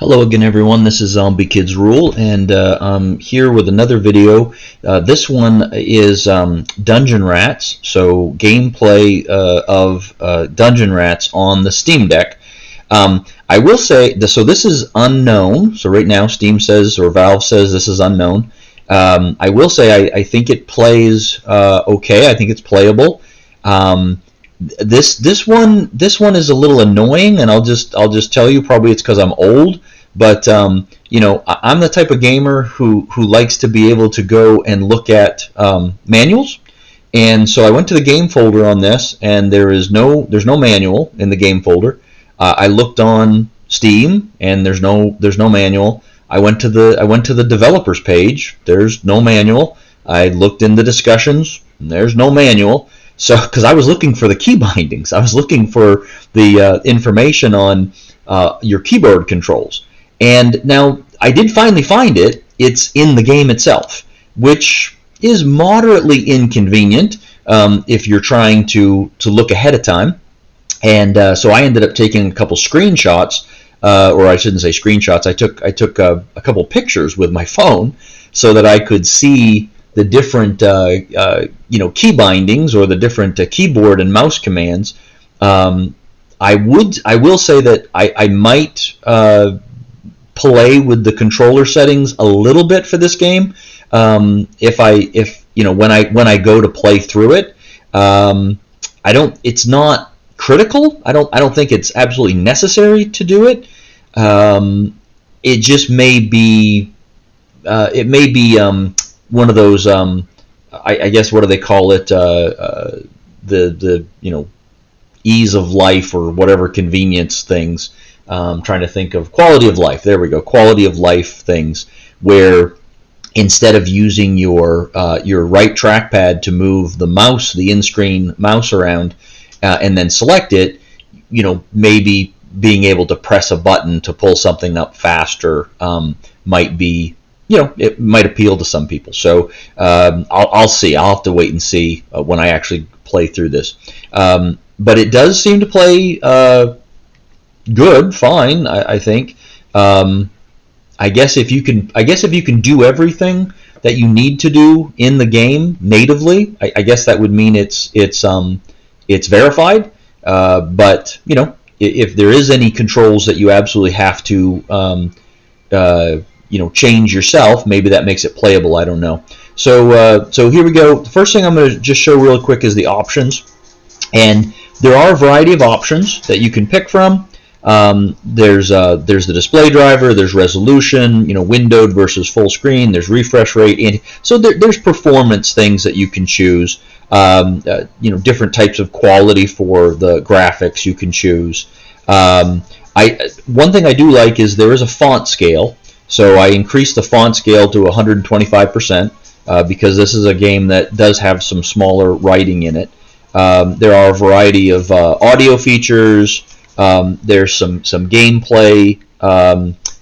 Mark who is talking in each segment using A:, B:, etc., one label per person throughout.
A: Hello again, everyone. This is Zombie Kids Rule, and I'm here with another video. This one is Dungeon Rats, so gameplay of Dungeon Rats on the Steam Deck. I will say, so this is unknown. So right now, Steam says, or Valve says, this is unknown. I will say I think it plays okay. I think it's playable. This one is a little annoying, and I'll just tell you, probably it's because I'm old, but you know, I'm the type of gamer who likes to be able to go and look at manuals, and so I went to the game folder on this, and there's no manual in the game folder. I looked on Steam, and there's no manual. I went to the developers page. There's no manual. I looked in the discussions, and there's no manual. So, because I was looking for the key bindings, I was looking for the information on your keyboard controls, and now I did finally find it. It's in the game itself, which is moderately inconvenient if you're trying to look ahead of time. And so I ended up taking a couple screenshots, or I shouldn't say screenshots. I took a couple pictures with my phone so that I could see the different key bindings, or the different keyboard and mouse commands. I will say that I might play with the controller settings a little bit for this game. If when I go to play through it, it's not critical. I don't think it's absolutely necessary to do it. It just may be one of those, I guess, what do they call it? The ease of life, or whatever convenience things. Trying to think of quality of life. There we go. Quality of life things, where instead of using your right trackpad to move the mouse, the in-screen mouse around, and then select it, maybe being able to press a button to pull something up faster might be, it might appeal to some people. So I'll see. I'll have to wait and see when I actually play through this. But it does seem to play good, fine. I think. I guess if you can do everything that you need to do in the game natively, I guess that would mean it's verified. But if there is any controls that you absolutely have to change yourself, maybe that makes it playable. I don't know. So here we go. The first thing I'm going to just show real quick is the options, and there are a variety of options that you can pick from. There's the display driver, there's resolution, windowed versus full screen, there's refresh rate, and so there's performance things that you can choose. Different types of quality for the graphics you can choose. One thing I do like is there is a font scale, so I increased the font scale to 125% because this is a game that does have some smaller writing in it. There are a variety of audio features. There's some gameplay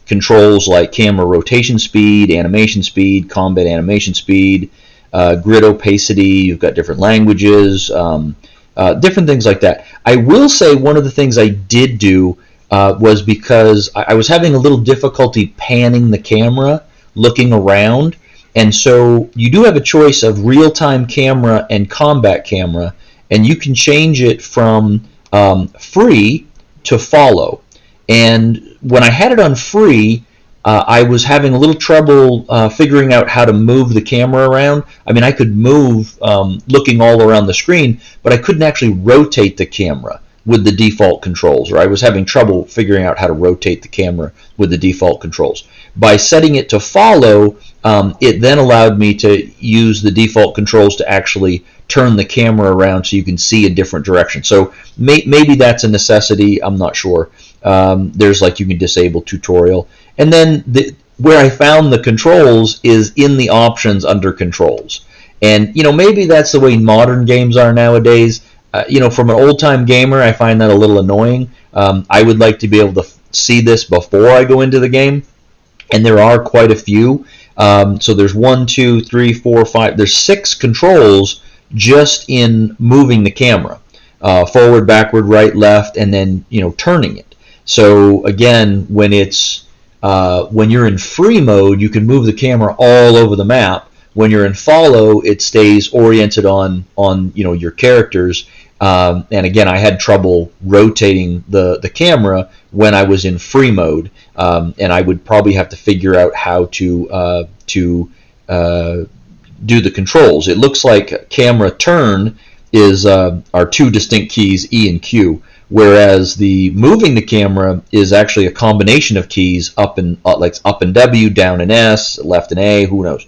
A: controls like camera rotation speed, animation speed, combat animation speed, grid opacity. You've got different languages, different things like that. I will say one of the things I did do was because I was having a little difficulty panning the camera, looking around, and so you do have a choice of real-time camera and combat camera, and you can change it from free to follow. And when I had it on free, I was having a little trouble figuring out how to move the camera around. I mean, I could move looking all around the screen, but I couldn't actually rotate the camera with the default controls, or I was having trouble figuring out how to rotate the camera with the default controls. By setting it to follow, it then allowed me to use the default controls to actually turn the camera around so you can see a different direction. So maybe that's a necessity. I'm not sure. There's you can disable tutorial. And then where I found the controls is in the options under controls. And maybe that's the way modern games are nowadays. From an old-time gamer, I find that a little annoying. I would like to be able to see this before I go into the game, and there are quite a few. So there's 1, 2, 3, 4, 5. There's 6 controls just in moving the camera, forward, backward, right, left, and then turning it. So again, when it's When you're in free mode, you can move the camera all over the map. When you're in follow, it stays oriented on your characters. And again, I had trouble rotating the camera when I was in free mode, and I would probably have to figure out how to do the controls. It looks like camera turn is are two distinct keys, E and Q, whereas the moving the camera is actually a combination of keys, up and W, down and S, left and A, who knows.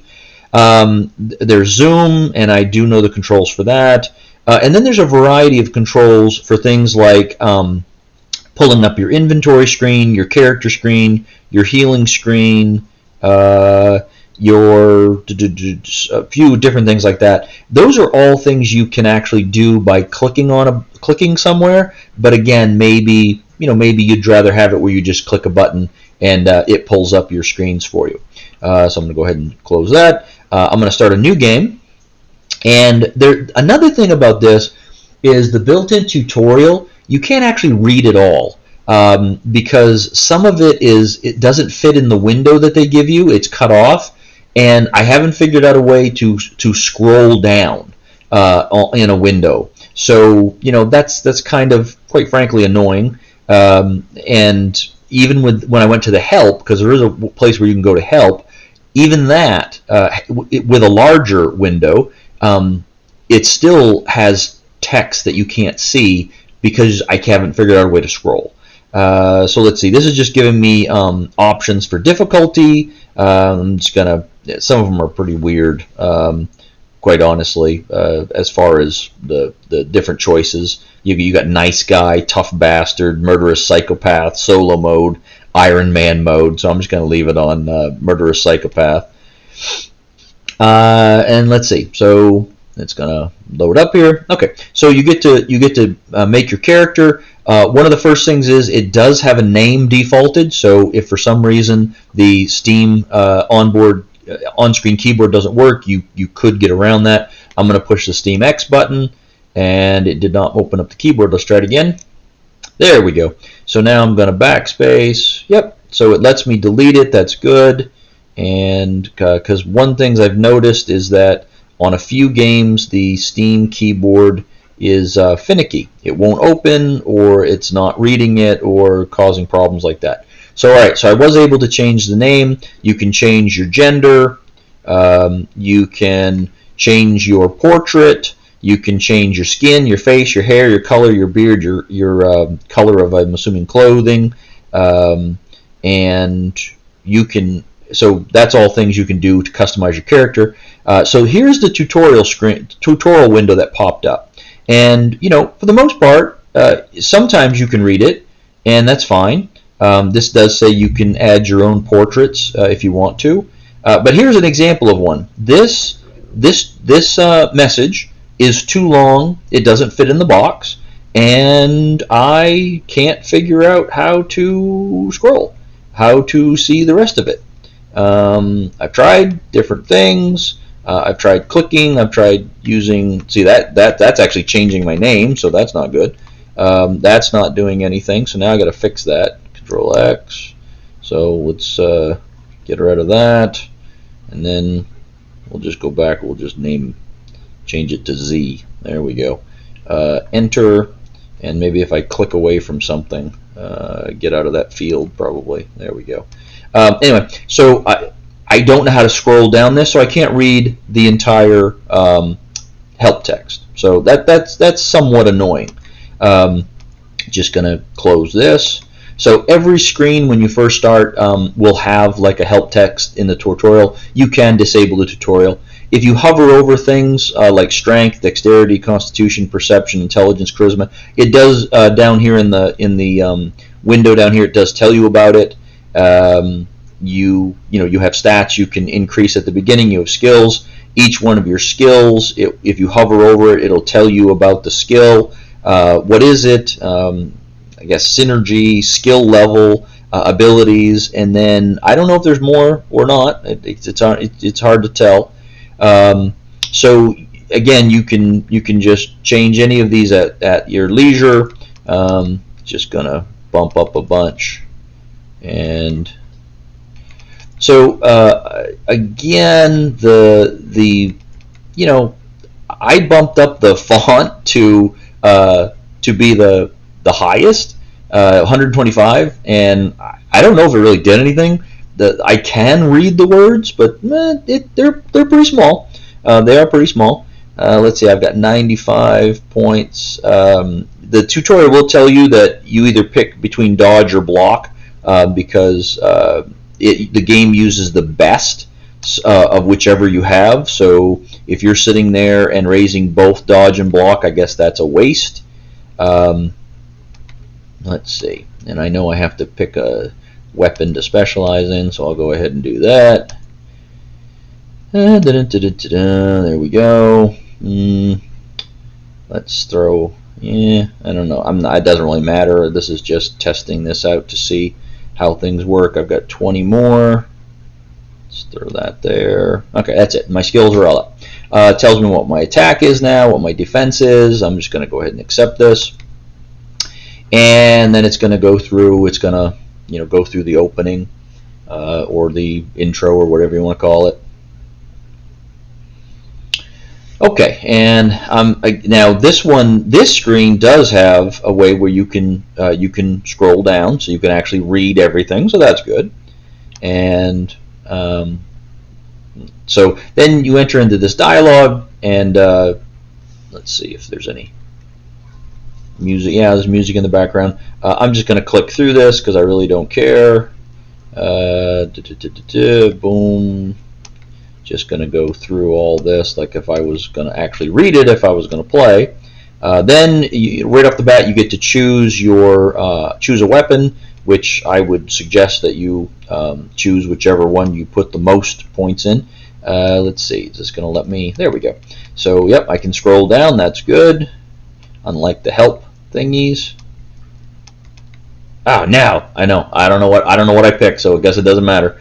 A: There's zoom, and I do know the controls for that. And then there's a variety of controls for things like pulling up your inventory screen, your character screen, your healing screen, a few different things like that. Those are all things you can actually do by clicking somewhere. But again, maybe you'd rather have it where you just click a button and it pulls up your screens for you. So I'm going to go ahead and close that. I'm going to start a new game. And another thing about this is the built-in tutorial. You can't actually read it all because some of it doesn't fit in the window that they give you. It's cut off, and I haven't figured out a way to scroll down in a window. So that's kind of, quite frankly, annoying. And even when I went to the help, because there is a place where you can go to help, even that with a larger window, it still has text that you can't see because I haven't figured out a way to scroll. So let's see. This is just giving me options for difficulty. I'm just gonna. Some of them are pretty weird, quite honestly. As far as the different choices, you got nice guy, tough bastard, murderous psychopath, solo mode, Iron Man mode. So I'm just gonna leave it on murderous psychopath. And let's see. So it's gonna load up here. Okay, so you get to make your character. One of the first things is it does have a name defaulted. So if for some reason the Steam on-screen keyboard doesn't work, you could get around that. I'm gonna push the Steam X button, and it did not open up the keyboard. Let's try it again. There we go. So now I'm gonna backspace. Yep. So it lets me delete it. That's good. And because one thing I've noticed is that on a few games the Steam keyboard is finicky. It won't open, or it's not reading it, or causing problems like that. So alright, so I was able to change the name. You can change your gender, you can change your portrait, you can change your skin, your face, your hair, your color, your beard, your color of, I'm assuming, clothing, and you can. So that's all things you can do to customize your character. So here's the tutorial window that popped up, and for the most part, sometimes you can read it, and that's fine. This does say you can add your own portraits if you want to, but here's an example of one. This message is too long. It doesn't fit in the box, and I can't figure out how to scroll, how to see the rest of it. I've tried different things. I've tried clicking. I've tried using. See that's actually changing my name, so that's not good. That's not doing anything. So now I got to fix that. Control X. So let's get rid of that, and then we'll just go back. We'll just change it to Z. There we go. Enter, and maybe if I click away from something, get out of that field probably. There we go. Anyway, so I don't know how to scroll down this, so I can't read the entire help text. So that's somewhat annoying. Just gonna close this. So every screen when you first start will have like a help text in the tutorial. You can disable the tutorial. If you hover over things like strength, dexterity, constitution, perception, intelligence, charisma, it does down here in the window down here. It does tell you about it. You have stats you can increase at the beginning. You have skills. Each one of your skills, if you hover over it, it'll tell you about the skill. What is it? I guess synergy, skill level, abilities, and then I don't know if there's more or not. It's hard to tell. So again, you can just change any of these at your leisure. Just gonna bump up a bunch, and So again, the you know, I bumped up the font to be the highest, 125, and I don't know if it really did anything. I can read the words, but they're pretty small. They are pretty small. Let's see, I've got 95 points. The tutorial will tell you that you either pick between dodge or block because the game uses the best of whichever you have. So if you're sitting there and raising both dodge and block, I guess that's a waste. Let's see. And I know I have to pick a weapon to specialize in, so I'll go ahead and do that. There we go. Let's throw, I don't know. It doesn't really matter. This is just testing this out to see how things work. I've got 20 more. Let's throw that there. Okay, that's it. My skills are all up. It tells me what my attack is now, what my defense is. I'm just going to go ahead and accept this. And then it's going to go through, it's going to go through the opening or the intro or whatever you want to call it. Okay, and now this screen does have a way where you can scroll down, so you can actually read everything, so that's good. And so then you enter into this dialogue, and let's see if there's any music. Yeah, there's music in the background. I'm just going to click through this because I really don't care. Boom. Just going to go through all this like if I was going to actually read it, if I was going to play. Then right off the bat you get to choose a weapon, which I would suggest that you choose whichever one you put the most points in. Let's see, is this going to let me? There we go. So yep, I can scroll down. That's good. Unlike the help thingies. Oh, now I know. I don't know what I picked, so I guess it doesn't matter.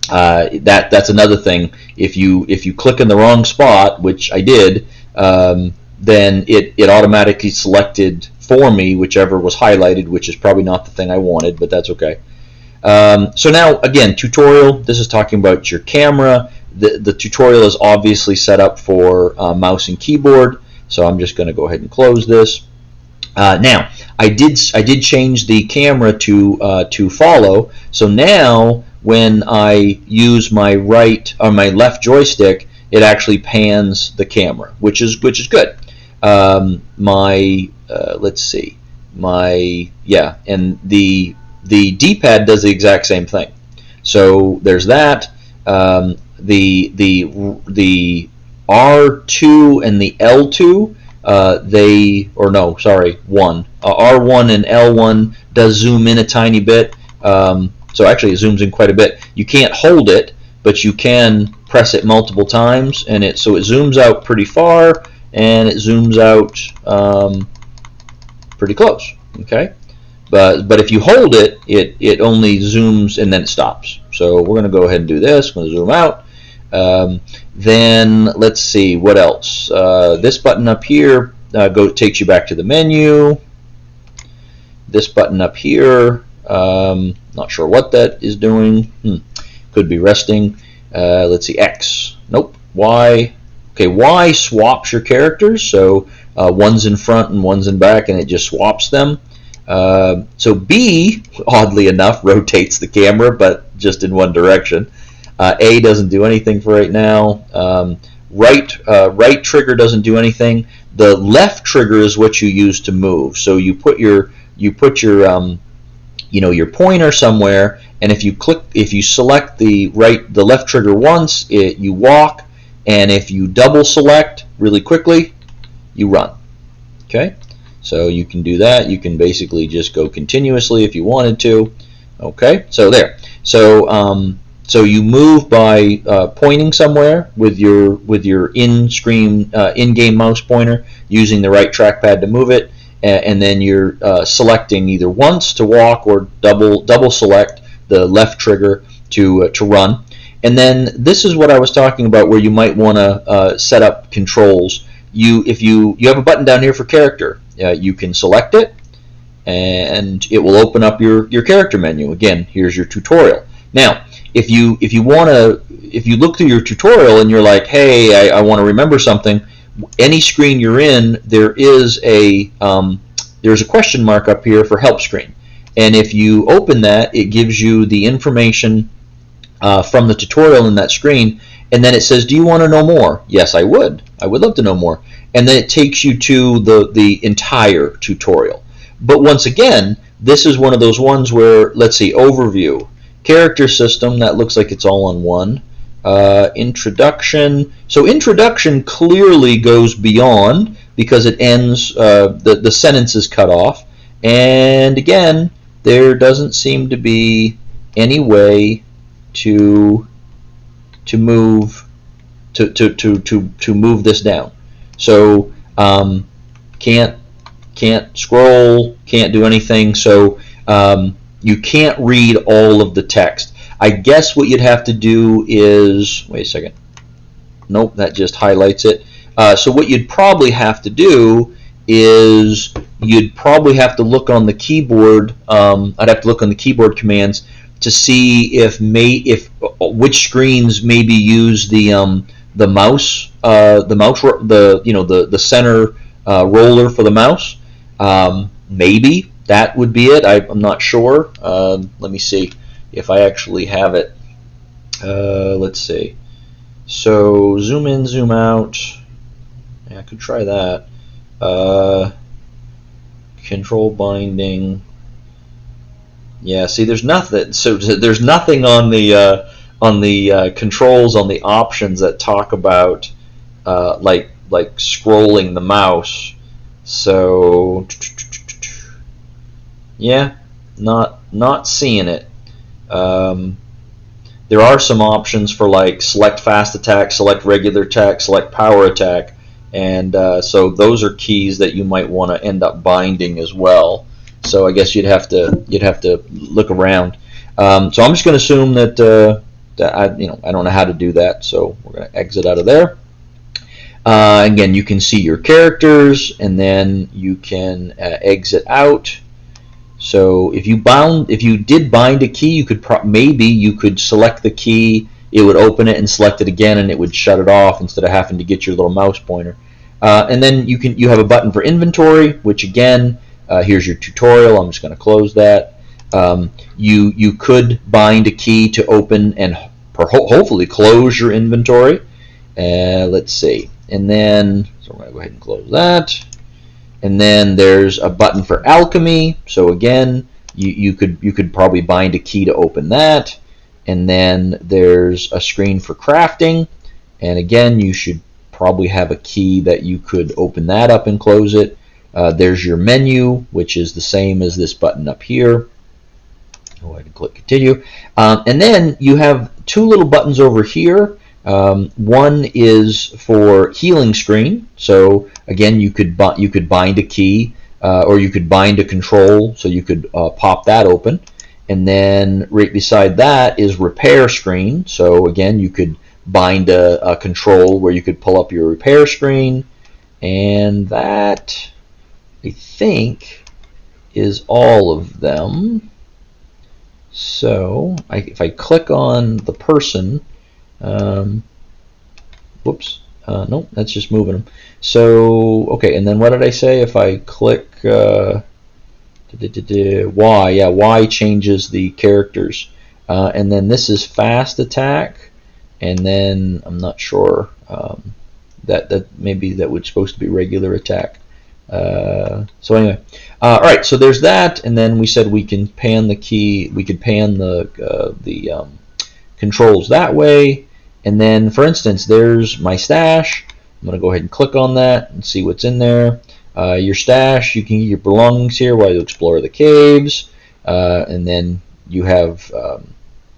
A: That's another thing. If you click in the wrong spot, which I did, then it automatically selected for me whichever was highlighted, which is probably not the thing I wanted, but that's okay. So now again, tutorial. This is talking about your camera. The tutorial is obviously set up for mouse and keyboard, so I'm just going to go ahead and close this. Now I did change the camera to follow. So now when I use my right or my left joystick, it actually pans the camera, which is good. Let's see, and the D-pad does the exact same thing. So there's that. The R2 and the L2, R1 and L1 does zoom in a tiny bit. So actually it zooms in quite a bit. You can't hold it, but you can press it multiple times, and it zooms out pretty far and it zooms out pretty close. Okay, but if you hold it, it only zooms and then it stops. So we're going to go ahead and do this. I'm going to zoom out. Then let's see what else. This button up here takes you back to the menu. This button up here, not sure what that is doing. Could be resting. Let's see, X. Nope. Y. Okay, Y swaps your characters, so one's in front and one's in back, and it just swaps them. So B, oddly enough, rotates the camera, but just in one direction. A doesn't do anything for right now. Right trigger doesn't do anything. The left trigger is what you use to move. So you put your your pointer somewhere, and if you select the left trigger once, you walk, and if you double select really quickly, you run. Okay, so you can do that. You can basically just go continuously if you wanted to. Okay, so there. So you move by pointing somewhere with your in-game mouse pointer, using the right trackpad to move it, and then you're selecting either once to walk or double select the left trigger to run. And then this is what I was talking about, where you might want to set up controls. If you have a button down here for character, you can select it, and it will open up your character menu. Again, here's your tutorial. Now, if you look through your tutorial and you're like, hey, I want to remember something, any screen you're in, there's a question mark up here for help screen, and if you open that, it gives you the information from the tutorial in that screen, and then it says, do you want to know more? Yes, I would love to know more. And then it takes you to the entire tutorial. But once again, this is one of those ones where, let's see, overview, character system, that looks like it's all on one. Introduction, so introduction clearly goes beyond because it ends, the sentence is cut off, and again, there doesn't seem to be any way to move move this down. So can't scroll, can't do anything. So you can't read all of the text. I guess what you'd have to do is, wait a second. Nope, that just highlights it. So what you'd probably have to do is you'd probably have to look on the keyboard. I'd have to look on the keyboard commands to see if which screens maybe use the mouse, the center roller for the mouse. Maybe that would be it. I'm not sure. Let me see if I actually have it. Let's see. So zoom in, zoom out. Yeah, I could try that. Control binding. Yeah, see, there's nothing. So there's nothing on the controls, on the options that talk about like scrolling the mouse. So yeah, not seeing it. There are some options for like select fast attack, select regular attack, select power attack, and so those are keys that you might want to end up binding as well. So I guess you'd have to look around. So I'm just going to assume that I don't know how to do that. So we're going to exit out of there. Again, you can see your characters, and then you can exit out. So if you did bind a key, you could maybe you could select the key. It would open it and select it again, and it would shut it off instead of having to get your little mouse pointer. And then you have a button for inventory, which again. Here's your tutorial. I'm just going to close that. You could bind a key to open and hopefully close your inventory. Let's see. And then, so I'm going to go ahead and close that. And then there's a button for alchemy. So again, you could probably bind a key to open that. And then there's a screen for crafting. And again, you should probably have a key that you could open that up and close it. There's your menu, which is the same as this button up here. Go ahead and click continue. And then you have two little buttons over here. One is for healing screen. So again, you could bind a key, or you could bind a control. So you could pop that open. And then right beside that is repair screen. So again, you could bind a control where you could pull up your repair screen. And that, I think, is all of them. So if I click on the person, whoops, nope, that's just moving them. So okay, and then what did I say? If I click Y, yeah, Y changes the characters, and then this is fast attack, and then I'm not sure that maybe that was supposed to be regular attack. So anyway, all right. So there's that, and then we said we can pan the key. We could pan the controls that way, and then, for instance, there's my stash. I'm going to go ahead and click on that and see what's in there. Your stash. You can get your belongings here while you explore the caves, and then you have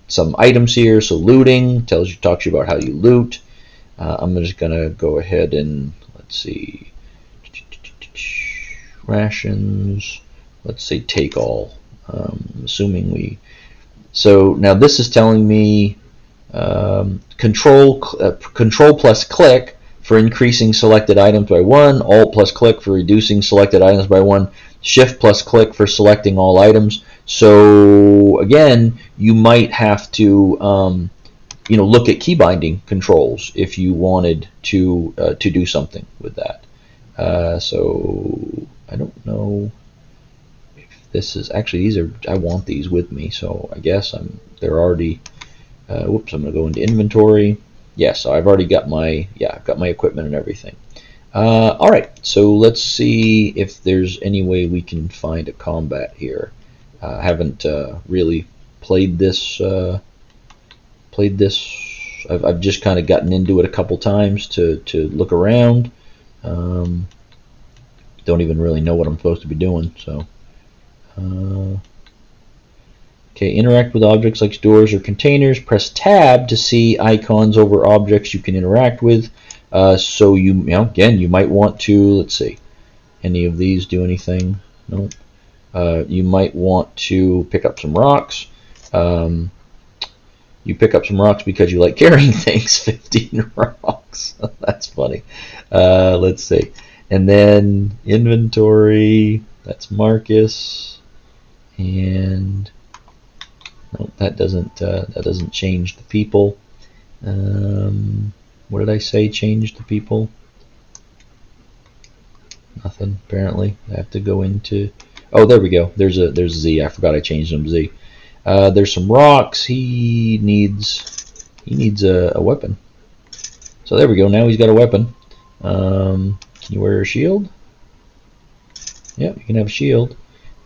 A: some items here. So looting talks you about how you loot. I'm just going to go ahead and let's see. Rations, let's say take all. Assuming we. So now this is telling me control plus click for increasing selected items by 1, Alt plus click for reducing selected items by 1, Shift plus click for selecting all items. So again, you might have to look at key binding controls if you wanted to do something with that. So I don't know if this is actually, these are, I want these with me, so I guess they're already. Whoops, I'm going to go into inventory. Yeah, so I've already got my equipment and everything. All right, so let's see if there's any way we can find a combat here. I haven't really played this. I've just kind of gotten into it a couple times to look around. Don't even really know what I'm supposed to be doing. So, okay, interact with objects like doors or containers. Press Tab to see icons over objects you can interact with. So again, you might want to, let's see, any of these do anything? No. You might want to pick up some rocks. You pick up some rocks because you like carrying things. 15 rocks. That's funny. Let's see. And then inventory. That's Marcus. And no, that doesn't change the people. What did I say? Change the people? Nothing. Apparently, I have to go into. Oh, there we go. There's Z. I forgot I changed him Z. There's some rocks. He needs a weapon. So there we go. Now he's got a weapon. Can you wear a shield? Yeah, you can have a shield.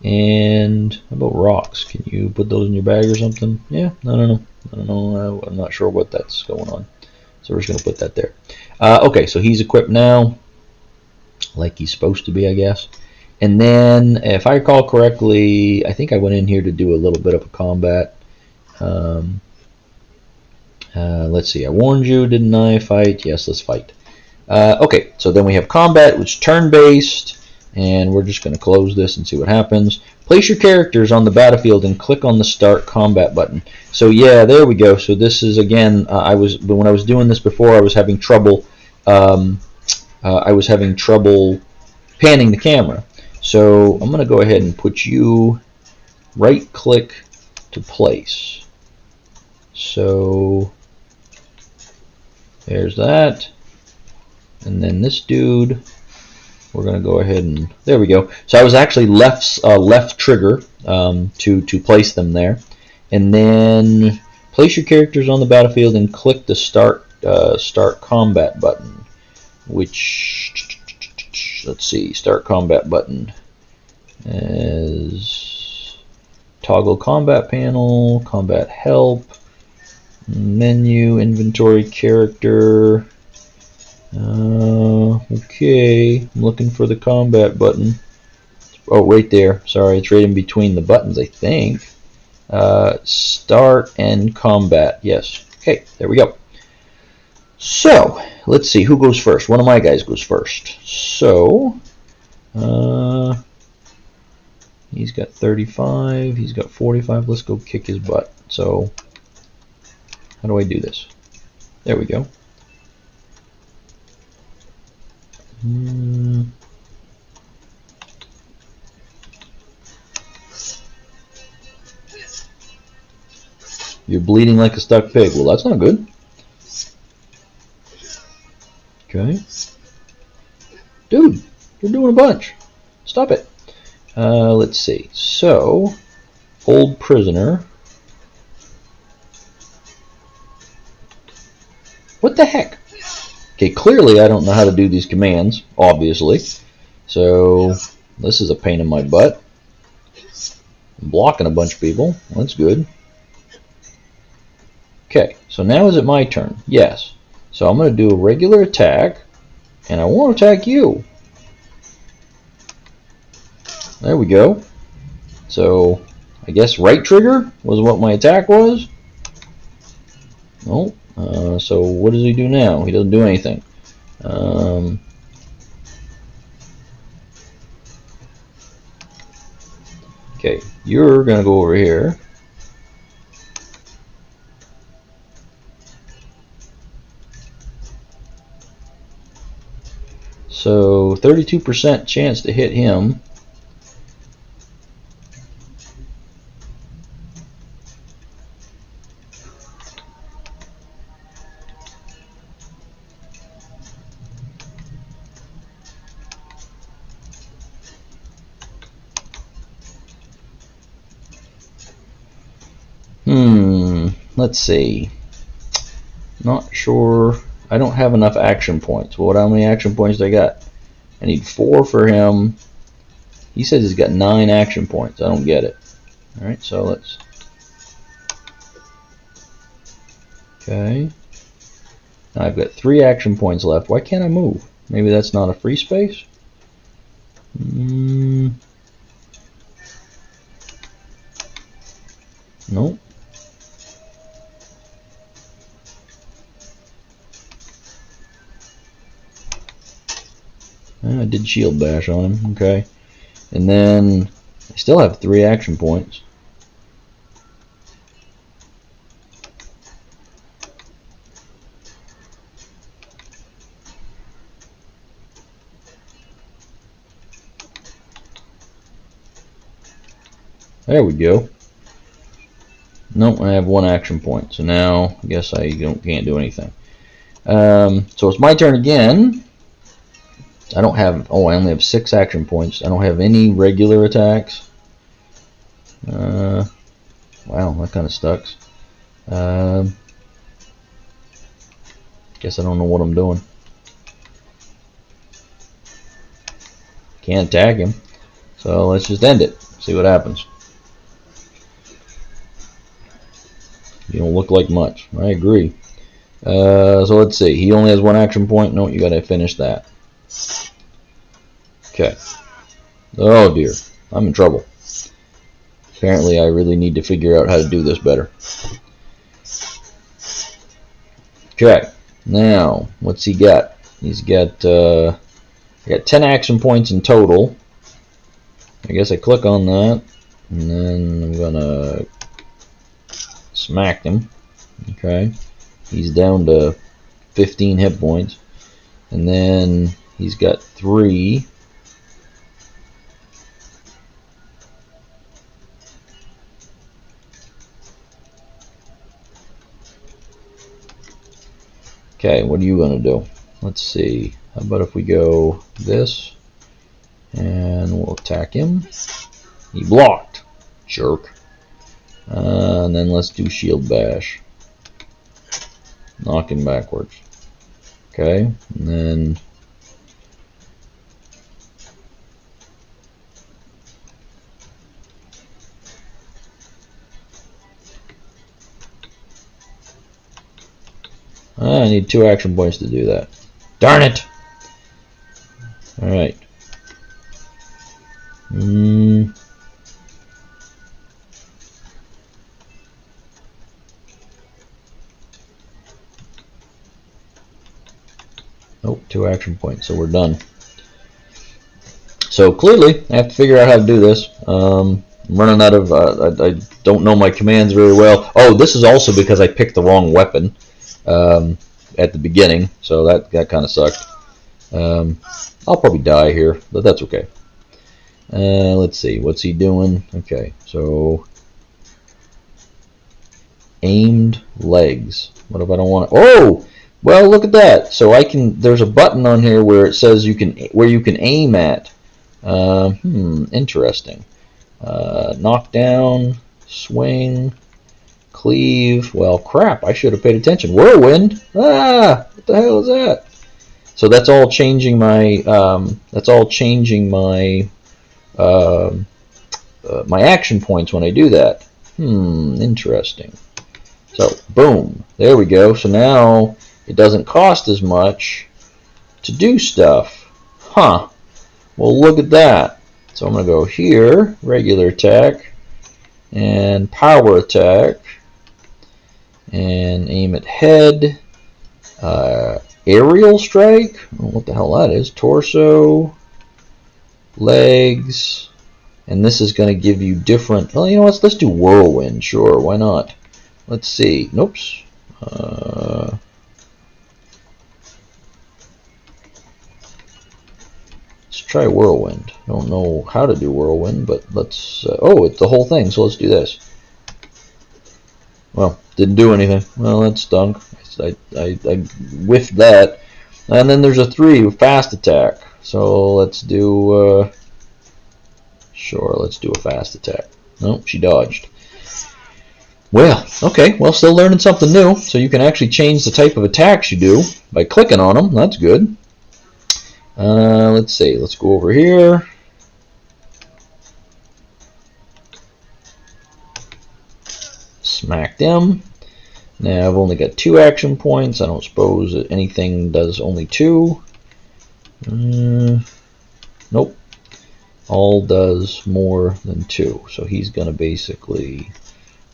A: And how about rocks? Can you put those in your bag or something? Yeah, I don't know. I'm not sure what that's going on. So we're just going to put that there. Okay, so he's equipped now, like he's supposed to be, I guess. And then, if I recall correctly, I think I went in here to do a little bit of a combat. Let's see, I warned you, didn't I? Fight? Yes, let's fight. Okay, so then we have combat, which is turn-based, and we're just going to close this and see what happens. Place your characters on the battlefield and click on the Start Combat button. So yeah, there we go. So this is, again, when I was doing this before, I was having trouble. Panning the camera. So I'm going to go ahead and put you right-click to place. So there's that. And then this dude, we're going to go ahead and, there we go. So I was actually left trigger to place them there. And then place your characters on the battlefield and click the Start Combat button, which, let's see, Start Combat button as toggle combat panel, combat help, menu, inventory, character. Okay, I'm looking for the combat button. Oh, right there. Sorry, it's right in between the buttons, I think. Start and combat. Yes. Okay, there we go. So, let's see, who goes first? One of my guys goes first. So, he's got 35, he's got 45. Let's go kick his butt. So, how do I do this? There we go. You're bleeding like a stuck pig. Well, that's not good. Okay. Dude, you're doing a bunch. Stop it. Let's see. So, old prisoner. What the heck? Okay, clearly I don't know how to do these commands, obviously. So, this is a pain in my butt. I'm blocking a bunch of people. That's good. Okay, so now is it my turn? Yes. So I'm going to do a regular attack, and I want to attack you. There we go. So, I guess right trigger was what my attack was. No. So what does he do now? He doesn't do anything. Okay, you're going to go over here. So 32% chance to hit him. Let's see. Not sure. I don't have enough action points. Well, how many action points do I got? I need 4 for him. He says he's got 9 action points. I don't get it. Alright, so let's... Okay. Now I've got 3 action points left. Why can't I move? Maybe that's not a free space? Nope. I did shield bash on him. Okay. And then I still have 3 action points. There we go. Nope, I have 1 action point. So now I guess I can't do anything. So it's my turn again. I don't have. Oh, I only have 6 action points. I don't have any regular attacks. Wow, that kind of sucks. Guess I don't know what I'm doing. Can't attack him. So let's just end it. See what happens. You don't look like much. I agree. So let's see. He only has 1 action point. No, you gotta finish that. Okay. Oh dear. I'm in trouble. Apparently I really need to figure out how to do this better. Okay. Now, what's he got? He's got I got 10 action points in total. I guess I click on that, and then I'm gonna smack him. Okay. He's down to 15 hit points. And then he's got 3. Okay, what are you going to do? Let's see. How about if we go this, and we'll attack him. He blocked. Jerk. And then let's do shield bash. Knock him backwards. Okay, and then I need 2 action points to do that. Darn it! Alright. Oh, 2 action points, so we're done. So clearly, I have to figure out how to do this. I'm running out of, I don't know my commands very well. Oh, this is also because I picked the wrong weapon at the beginning, so that kind of sucked. I'll probably die here, but that's okay. Let's see, what's he doing? Okay, so aimed legs. What if I don't want to? Oh, well, look at that. So I can. There's a button on here where it says you can aim at. Interesting. Knock down, swing, cleave. Well, crap. I should have paid attention. Whirlwind. Ah, what the hell is that? So that's all changing my. My action points when I do that. Interesting. So boom, there we go. So now it doesn't cost as much to do stuff. Huh. Well, look at that. So I'm going to go here, regular attack, and power attack, and aim at head, aerial strike, what the hell that is, torso, legs, and this is going to give you different, well, you know what, let's do whirlwind, sure, why not? Let's see, noops, try whirlwind. I don't know how to do whirlwind, but let's. Oh, it's the whole thing. So let's do this. Well, didn't do anything. Well, that stunk. I whiffed that. And then there's a 3 fast attack. So let's do. Sure, let's do a fast attack. Nope, she dodged. Well, okay. Well, still learning something new. So you can actually change the type of attacks you do by clicking on them. That's good. Let's see. Let's go over here. Smack them. Now I've only got 2 action points. I don't suppose that anything does only 2. Nope. All does more than 2. So he's going to basically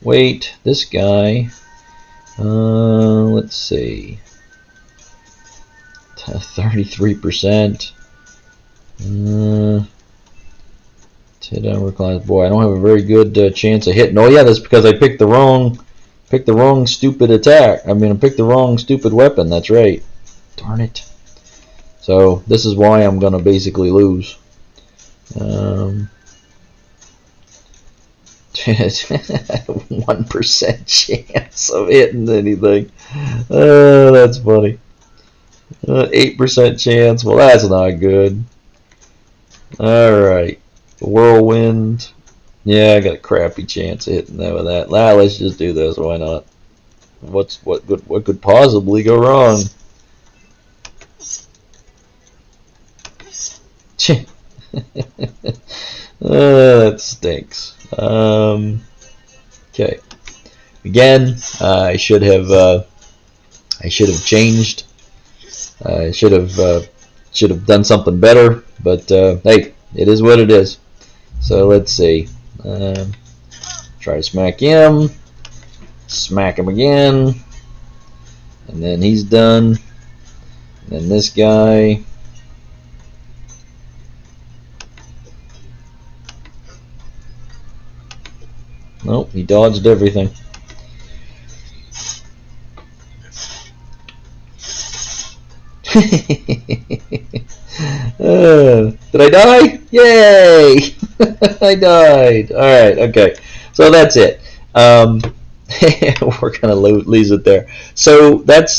A: wait. This guy, let's see. 33%. Boy, I don't have a very good chance of hitting. Oh yeah, that's because I picked the wrong stupid attack. I mean, I picked the wrong stupid weapon. That's right. Darn it. So this is why I'm gonna basically lose. 1% chance of hitting anything. That's funny. 8% chance. Well, that's not good. Alright. Whirlwind. Yeah, I got a crappy chance of hitting that with that. Let's just do this. Why not? What could possibly go wrong? That stinks. Okay. Again, I should have changed. I should have done something better. But hey, it is what it is. So let's see. Try to smack him. Smack him again. And then he's done. And then this guy. Nope, he dodged everything. Did I die? Yay! I died. Alright, okay. So that's it. We're gonna lose it there. So that's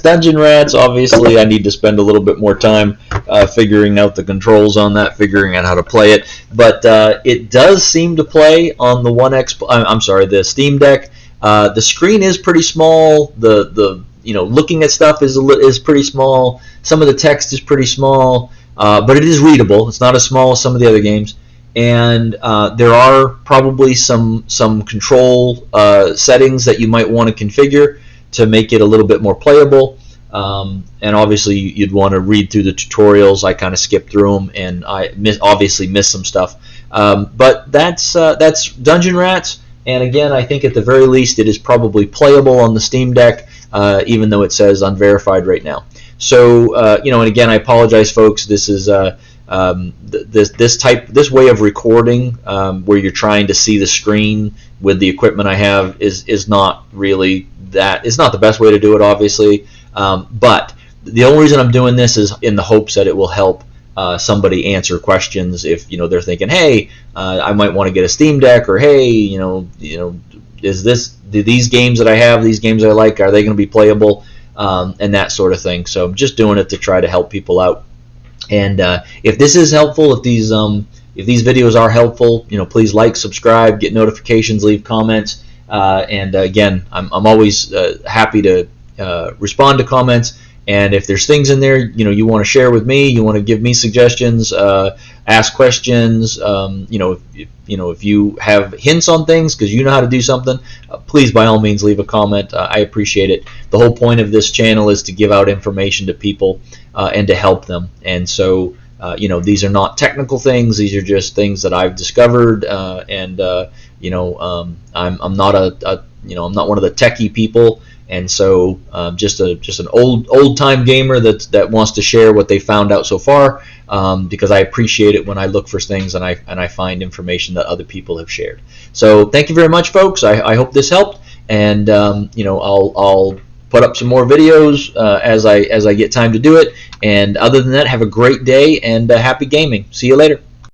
A: Dungeon Rats. Obviously, I need to spend a little bit more time figuring out the controls on that, figuring out how to play it. But it does seem to play on the the Steam Deck. The screen is pretty small. The looking at stuff is pretty small. Some of the text is pretty small, but it is readable. It's not as small as some of the other games. And there are probably some control settings that you might want to configure to make it a little bit more playable. And obviously, you'd want to read through the tutorials. I kind of skipped through them, and I obviously missed some stuff. But that's Dungeon Rats. And again, I think at the very least, it is probably playable on the Steam Deck, even though it says unverified right now. So and again, I apologize, folks. This is this way of recording where you're trying to see the screen with the equipment I have is not really it's not the best way to do it, obviously. But the only reason I'm doing this is in the hopes that it will help somebody answer questions if they're thinking, hey, I might want to get a Steam Deck, or hey, do these games that I have, these games I like, are they going to be playable, and that sort of thing. So I'm just doing it to try to help people out. And if this is helpful, if these videos are helpful, please like, subscribe, get notifications, leave comments, and again, I'm always happy to respond to comments. And if there's things in there you want to share with me, you want to give me suggestions, ask questions, if you have hints on things because you know how to do something, please by all means leave a comment. I appreciate it. The whole point of this channel is to give out information to people and to help them. And so these are not technical things. These are just things that I've discovered, and I'm not I'm not one of the techie people. And so just an old time gamer that wants to share what they found out so far, because I appreciate it when I look for things and I find information that other people have shared. So thank you very much, folks. I hope this helped, and I'll put up some more videos as I get time to do it. And other than that, have a great day and happy gaming. See you later.